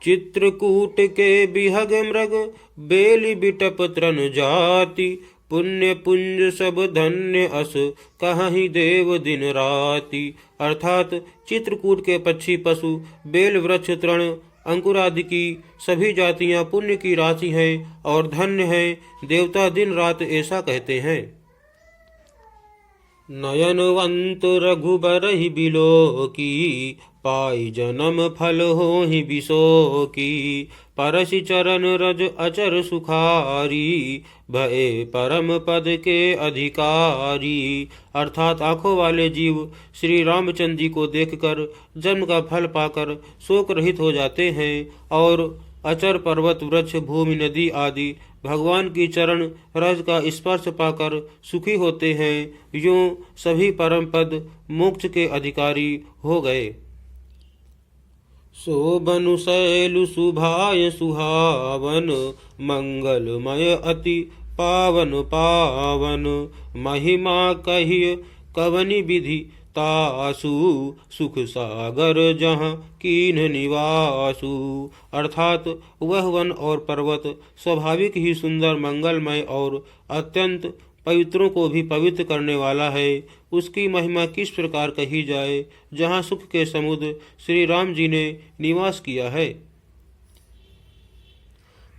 चित्रकूट के बिहग मृग बेली बिटप तृण जाति, पुण्य पुंज सब धन्य अस कहीं देव दिन राति। अर्थात चित्रकूट के पक्षी, पशु, बेल वृक्ष, तृण, अंकुर आदि की सभी जातियां पुण्य की राशि हैं और धन्य हैं। देवता दिन रात ऐसा कहते हैं। नयनवंत रघुबर ही बिलो की, पाई जन्म फल हो ही बिसो की। परसि चरण रज अचर सुखारी, भये परम पद के अधिकारी। अर्थात आंखों वाले जीव श्री रामचंद्र जी को देखकर जन्म का फल पाकर शोक रहित हो जाते हैं और अचर, पर्वत, वृक्ष, भूमि, नदी आदि भगवान की चरण रज का स्पर्श पाकर सुखी होते हैं। यूं सभी परम पद मोक्ष के अधिकारी हो गए। शोभनु शैलु सुभाय सुहावन, मंगलमय अति पावन पावन। महिमा कहिय कवनि विधि तासु, सुख सागर जहाँ कीन निवासु। अर्थात वह वन और पर्वत स्वाभाविक ही सुंदर, मंगलमय और अत्यंत पवित्रों को भी पवित्र करने वाला है। उसकी महिमा किस प्रकार कही जाए, जहाँ सुख के समुद्र श्री राम जी ने निवास किया है।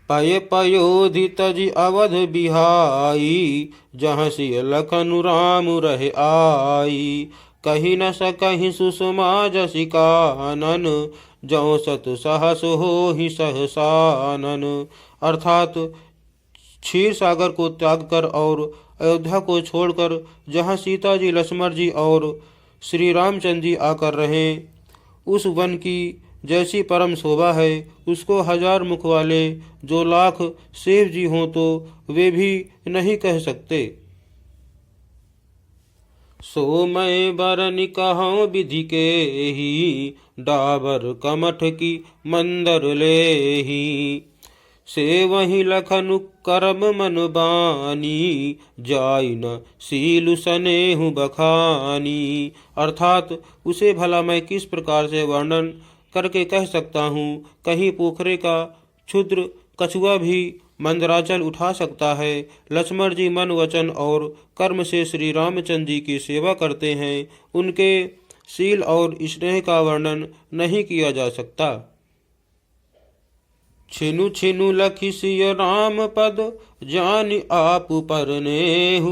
पय पयोधि तजि अवध बिहाई, जहाँ सिय लखनु राम रहे आई। कही न सकहि सुषमा जसि कानन, जौ सत सहस हो ही सहसानन। अर्थात क्षीर सागर को त्याग कर और अयोध्या को छोड़कर जहाँ सीता जी, लक्ष्मण जी और श्री रामचंद्र जी आकर रहें, उस वन की जैसी परम शोभा है, उसको हजार मुख वाले जो लाख शिव जी हों तो वे भी नहीं कह सकते। सो मैं बरनि कहूँ विधि के ही, डाबर कमठ की मंदर ले ही। से वही लखनु करम मन बानी, जाई न सीलु सनेहु बखानी। अर्थात उसे भला मैं किस प्रकार से वर्णन करके कह सकता हूँ। कहीं पोखरे का क्षुद्र कछुआ भी मंदराचल उठा सकता है। लक्ष्मण जी मन, वचन और कर्म से श्री रामचंद्र जी की सेवा करते हैं। उनके शील और स्नेह का वर्णन नहीं किया जा सकता। छिनु छिनु लखि सिय राम पद, जानि आपु परनेहु।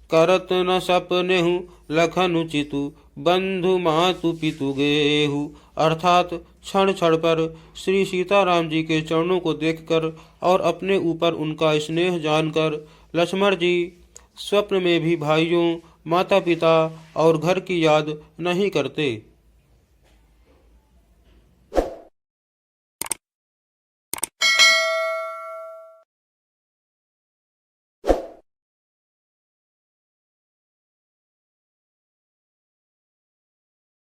करत न सपनेहु लखनु चितु, बंधु मातु पितु गेहु। अर्थात क्षण क्षण पर श्री सीताराम जी के चरणों को देखकर और अपने ऊपर उनका स्नेह जानकर लक्ष्मण जी स्वप्न में भी भाइयों, माता पिता और घर की याद नहीं करते।